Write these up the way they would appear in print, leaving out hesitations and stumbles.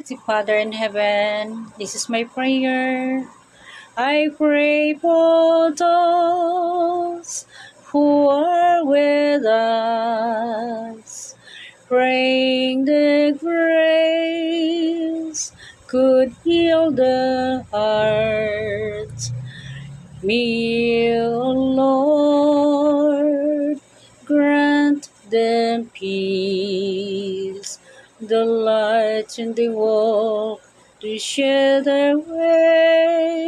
Father in heaven, this is my prayer. I pray for those who are with us, praying the grace could heal the heart. Me, O Lord, grant them peace, the light in the walk to share their way.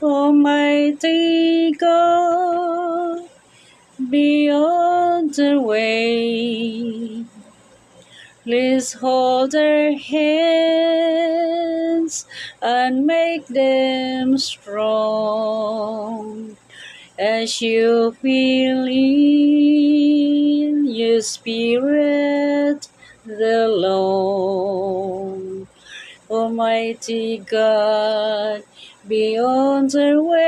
Almighty God, beyond the way, please hold their hands and make them strong as you feel in your spirit the Lord. Almighty God, beyond their way,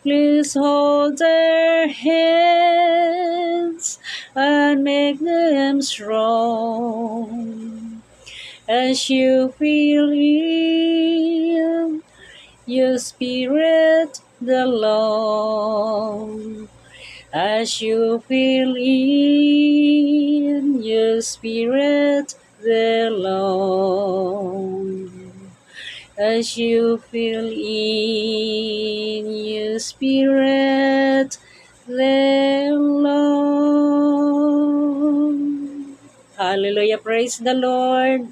please hold their hands and make them strong as you feel in your spirit the Lord. As you feel in your spirit the Lord. As you feel in your spirit the Lord. Hallelujah. Praise the Lord.